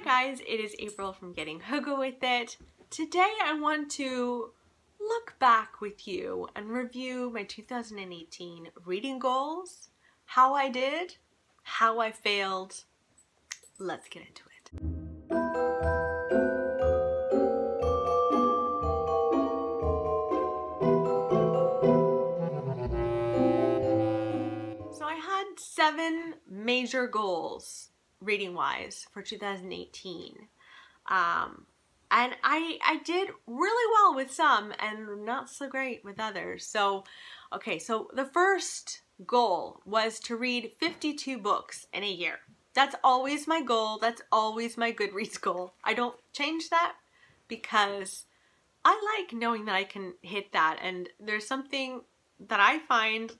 guys, it is April from Getting Hygge with It. Today I want to look back with you and review my 2018 reading goals, how I did, how I failed. Let's get into it. So I had 7 major goals reading-wise for 2018. And I did really well with some and not so great with others. So, okay, so the first goal was to read 52 books in a year. That's always my goal. That's always my Goodreads goal. I don't change that because I like knowing that I can hit that. And there's something that I find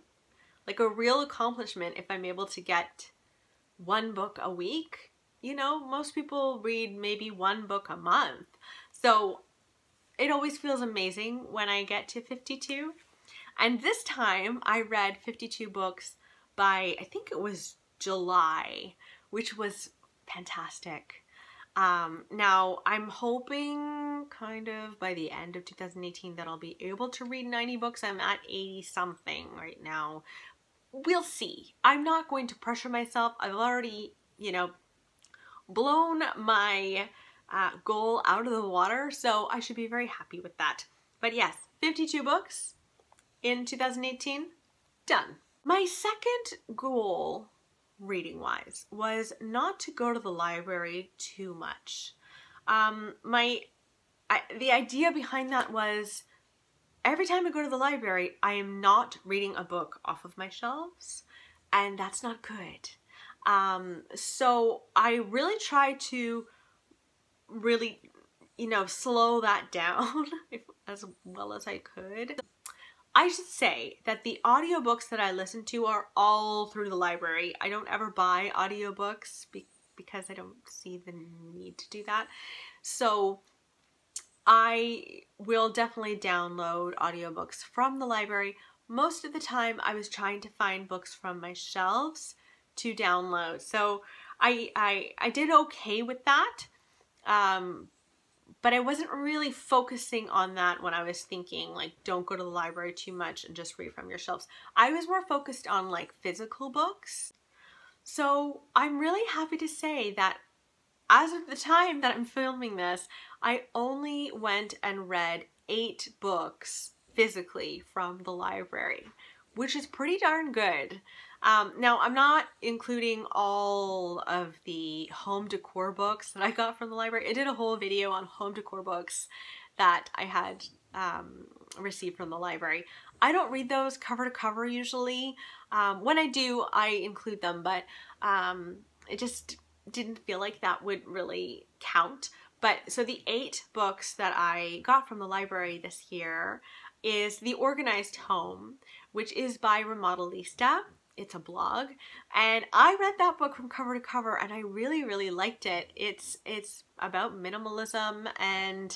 like a real accomplishment if I'm able to get 1 book a week. You know, most people read maybe 1 book a month. So it always feels amazing when I get to 52. And this time I read 52 books by, I think it was July, which was fantastic. Now I'm hoping kind of by the end of 2018 that I'll be able to read 90 books. I'm at 80 something right now. We'll see. I'm not going to pressure myself. I've already, you know, blown my goal out of the water, so I should be very happy with that. But yes, 52 books in 2018, done. My second goal, reading-wise, was not to go to the library too much. The idea behind that was every time I go to the library, I am not reading a book off of my shelves, and that's not good. So I really tried to really, you know, slow that down as well as I could. I should say that the audiobooks that I listen to are all through the library. I don't ever buy audiobooks because I don't see the need to do that. So I will definitely download audiobooks from the library. Most of the time I was trying to find books from my shelves to download. So I did okay with that. But I wasn't really focusing on that when I was thinking like don't go to the library too much and just read from your shelves. I was more focused on like physical books. So I'm really happy to say that as of the time that I'm filming this, I only went and read 8 books physically from the library, which is pretty darn good. Now, I'm not including all of the home decor books that I got from the library. I did a whole video on home decor books that I had received from the library. I don't read those cover to cover usually. When I do, I include them, but it just didn't feel like that would really count. But so the 8 books that I got from the library this year is The Organized Home, which is by Remodelista. It's a blog, and I read that book from cover to cover and I really, really liked it. It's about minimalism and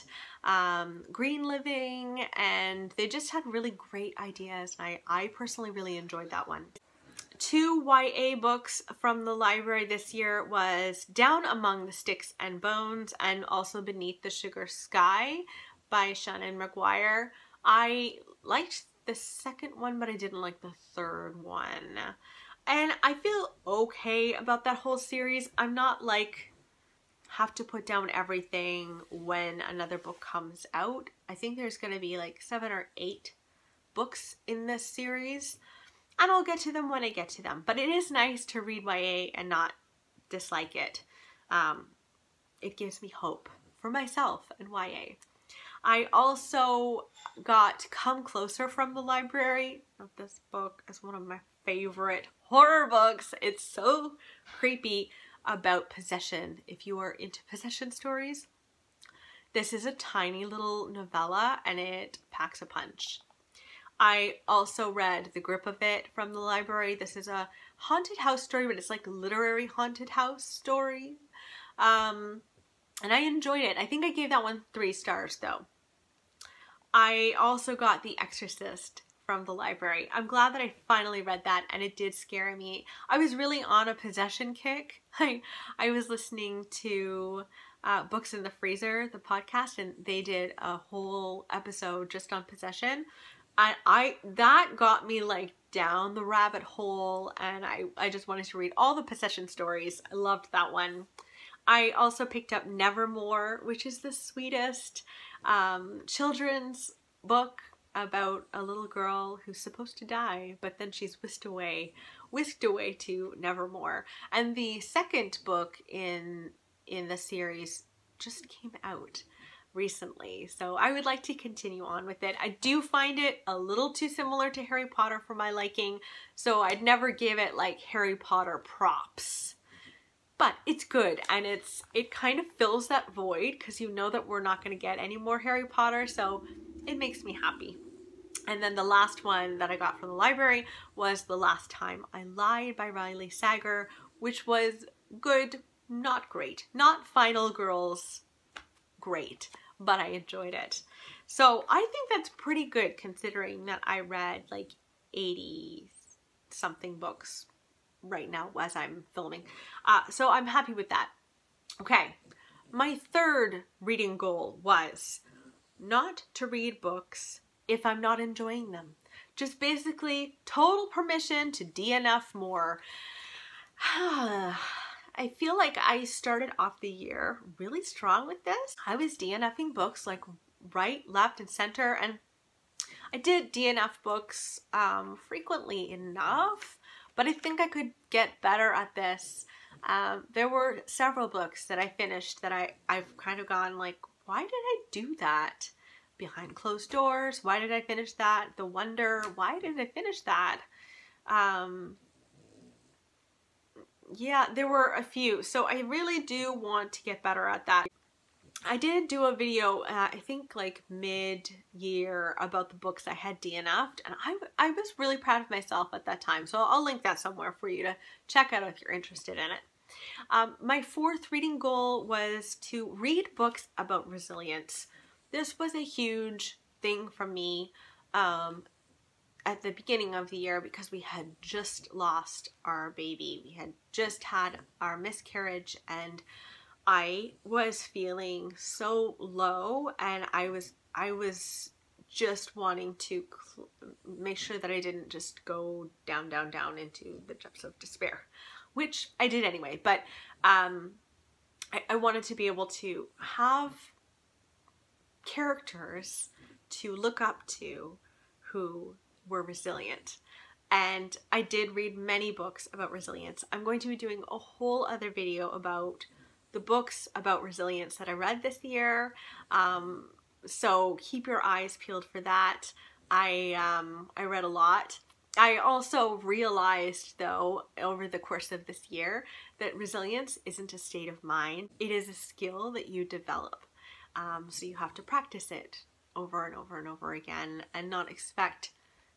green living, and they just had really great ideas, and I personally really enjoyed that one. 2 YA books from the library this year was Down Among the Sticks and Bones and also Beneath the Sugar Sky by Shannon McGuire. I liked the second one, but I didn't like the third one. And I feel okay about that whole series. I'm not like have to put down everything when another book comes out. I think there's going to be like 7 or 8 books in this series, and I'll get to them when I get to them. But it is nice to read YA and not dislike it. It gives me hope for myself and YA. I also got Come Closer from the library. This book is one of my favorite horror books. It's so creepy about possession. If you are into possession stories, this is a tiny little novella and it packs a punch. I also read The Grip of It from the library. This is a haunted house story, but it's like literary haunted house story. And I enjoyed it. I think I gave that one 3 stars though. I also got The Exorcist from the library. I'm glad that I finally read that, and it did scare me. I was really on a possession kick. I was listening to Books in the Freezer, the podcast, and they did a whole episode just on possession. I that got me like down the rabbit hole, and I just wanted to read all the possession stories. I loved that one. I also picked up Nevermoor, which is the sweetest children's book about a little girl who's supposed to die, but then she's whisked away to Nevermoor. And the second book in the series just came out recently, so I would like to continue on with it. I do find it a little too similar to Harry Potter for my liking, so I'd never give it like Harry Potter props. But it's good, and it kind of fills that void because you know that we're not going to get any more Harry Potter, so it makes me happy. And then the last one that I got from the library was The Last Time I Lied by Riley Sager, which was good, not great. Not Final Girls great, but I enjoyed it. So I think that's pretty good considering that I read like 80 something books right now as I'm filming. So I'm happy with that. Okay, my third reading goal was not to read books if I'm not enjoying them. Just basically total permission to DNF more. I feel like I started off the year really strong with this. I was DNFing books like right, left, and center, and I did DNF books frequently enough, but I think I could get better at this. There were several books that I finished that I've kind of gone like, why did I do that? Behind Closed Doors, why did I finish that? The Wonder, why did I finish that? Yeah, there were a few, so I really do want to get better at that. I did do a video, I think like mid-year, about the books I had DNF'd, and I was really proud of myself at that time, so I'll link that somewhere for you to check out if you're interested in it. My fourth reading goal was to read books about resilience. This was a huge thing for me at the beginning of the year because we had just lost our baby. We had just had our miscarriage, and I was feeling so low, and I was just wanting to make sure that I didn't just go down into the depths of despair, which I did anyway. But I wanted to be able to have characters to look up to who were resilient. And I did read many books about resilience. I'm going to be doing a whole other video about the books about resilience that I read this year. So keep your eyes peeled for that. I read a lot. I also realized, though, over the course of this year, that resilience isn't a state of mind. It is a skill that you develop. So you have to practice it over and over and over again, and not expect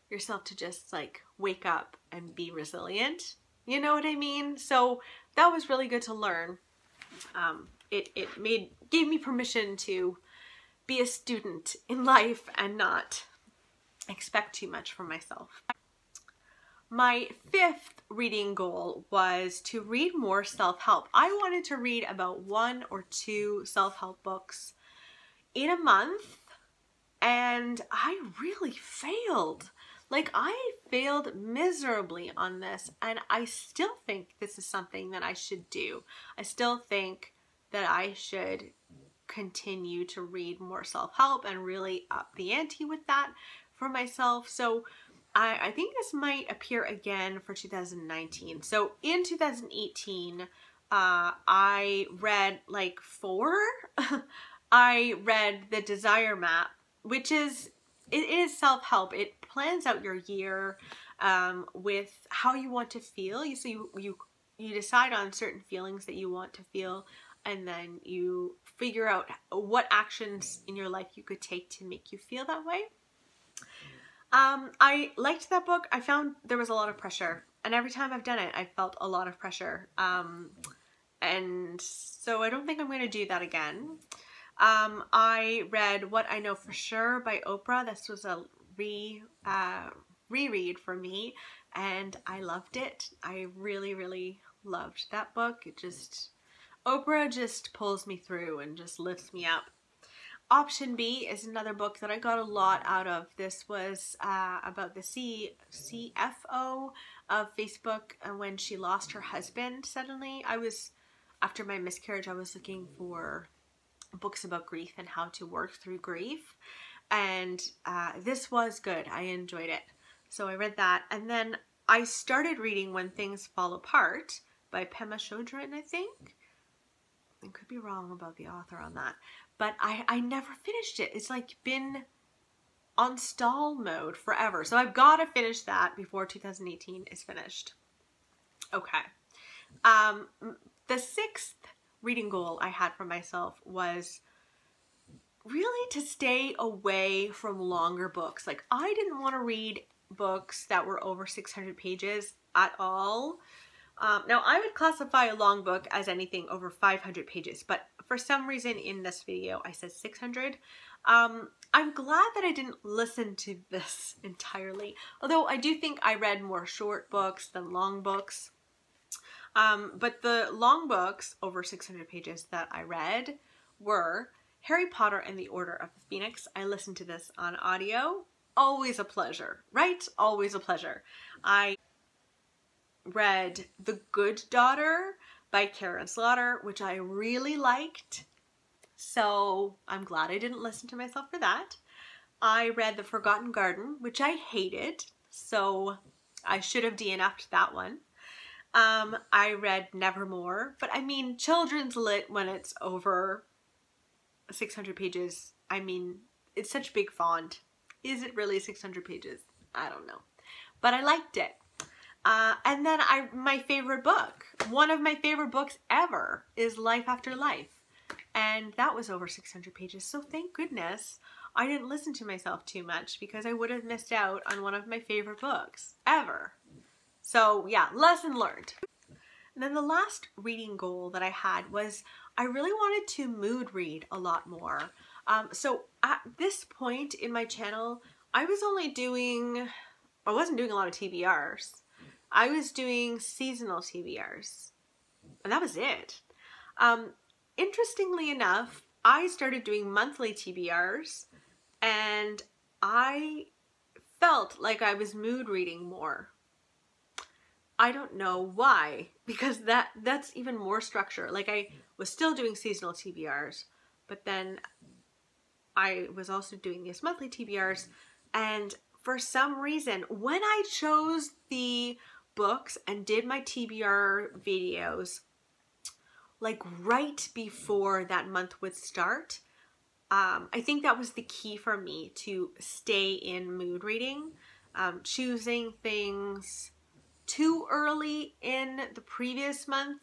yourself to just like wake up and be resilient. You know what I mean? So that was really good to learn. It gave me permission to be a student in life and not expect too much from myself. My fifth reading goal was to read more self-help. I wanted to read about 1 or 2 self-help books in a month, and I really failed. Like, I failed miserably on this, and I still think this is something that I should do. I still think that I should continue to read more self-help and really up the ante with that for myself. So I think this might appear again for 2019. So in 2018, I read like 4. I read The Desire Map, which is, it is self-help. It plans out your year with how you want to feel. So you decide on certain feelings that you want to feel, and then you figure out what actions in your life you could take to make you feel that way. I liked that book. I found there was a lot of pressure, and every time I've done it, I felt a lot of pressure. And so I don't think I'm going to do that again. I read What I Know for Sure by Oprah. This was a reread for me, and I loved it. I really loved that book. It just, Oprah just pulls me through and just lifts me up. Option B is another book that I got a lot out of. This was about the CFO of Facebook when she lost her husband suddenly. After my miscarriage, I was looking for books about grief and how to work through grief. And this was good. I enjoyed it. So I read that. And then I started reading When Things Fall Apart by Pema Chodron, I think. I could be wrong about the author on that. But I never finished it. It's like been on stall mode forever. So I've got to finish that before 2018 is finished. Okay. The sixth reading goal I had for myself was really to stay away from longer books. Like, I didn't want to read books that were over 600 pages at all. Now, I would classify a long book as anything over 500 pages, but for some reason in this video I said 600. I'm glad that I didn't listen to this entirely, although I do think I read more short books than long books. But the long books over 600 pages that I read were Harry Potter and the Order of the Phoenix. I listened to this on audio. Always a pleasure, right? Always a pleasure. I read The Good Daughter by Karen Slaughter, which I really liked. So I'm glad I didn't listen to myself for that. I read The Forgotten Garden, which I hated. So I should have DNF'd that one. I read Nevermoor, but I mean, children's lit when it's over 600 pages. I mean, it's such big font. Is it really 600 pages? I don't know. But I liked it. And then my favorite book, one of my favorite books ever, is Life After Life. And that was over 600 pages. So thank goodness I didn't listen to myself too much, because I would have missed out on one of my favorite books ever. So yeah, lesson learned. And then the last reading goal that I had was I really wanted to mood read a lot more. So at this point in my channel, I wasn't doing a lot of TBRs. I was doing seasonal TBRs, and that was it. Interestingly enough, I started doing monthly TBRs, and I felt like I was mood reading more. I don't know why, because that's even more structure. Like, I was still doing seasonal TBRs, but then I was also doing these monthly TBRs, and for some reason, when I chose the books and did my TBR videos, like right before that month would start, I think that was the key for me to stay in mood reading. Choosing things too early in the previous month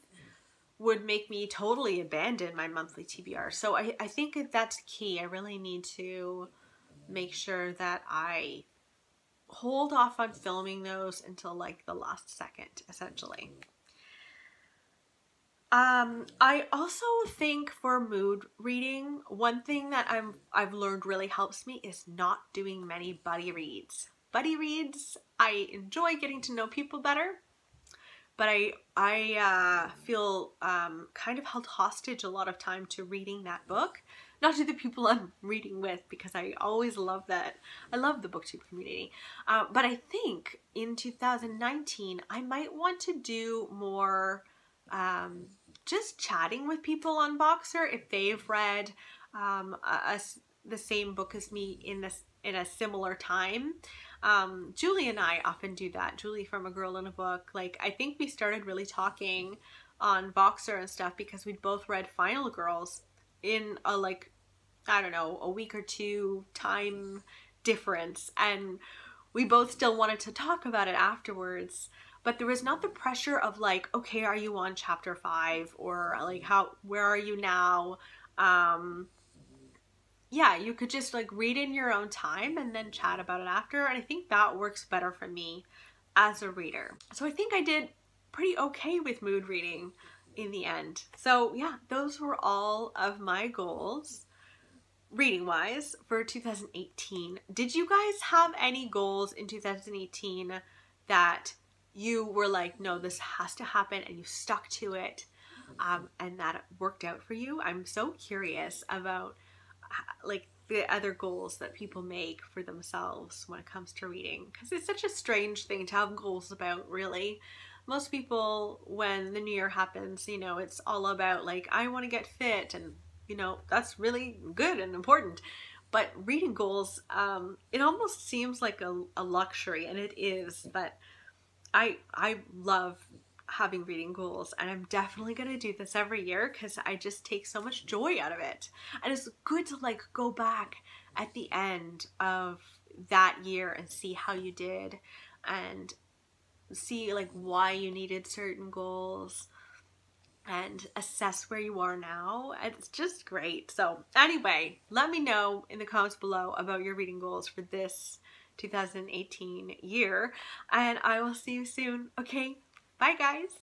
would make me totally abandon my monthly TBR. So I think that's key. I really need to make sure that I hold off on filming those until like the last second, essentially. I also think for mood reading, one thing that I've learned really helps me is not doing many buddy reads. Buddy reads, I enjoy getting to know people better, but I feel kind of held hostage a lot of time to reading that book. Not to the people I'm reading with, because I always love that. I love the booktube community. But I think in 2019, I might want to do more just chatting with people on Boxer if they've read the same book as me in a similar time. Julie and I often do that. Julie from A Girl in a Book. Like, I think we started really talking on Boxer and stuff because we'd both read Final Girls in a, like, I don't know, a week or two time difference, and we both still wanted to talk about it afterwards, but there was not the pressure of like, okay, are you on chapter 5, or like, where are you now? Yeah, you could just like read in your own time and then chat about it after, and I think that works better for me as a reader. So I think I did pretty okay with mood reading in the end. So yeah, those were all of my goals. reading wise for 2018, did you guys have any goals in 2018 that you were like, no, this has to happen, and you stuck to it, and that it worked out for you? I'm so curious about like the other goals that people make for themselves when it comes to reading, because it's such a strange thing to have goals about, really. Most people, when the new year happens, you know, it's all about like, I want to get fit, and you know, that's really good and important. But reading goals, it almost seems like a luxury, and it is, but I love having reading goals, and I'm definitely going to do this every year because I just take so much joy out of it. And it's good to like go back at the end of that year and see how you did, and see like why you needed certain goals, and assess where you are now. It's just great. So anyway, let me know in the comments below about your reading goals for this 2018 year, and I will see you soon. Okay, bye guys.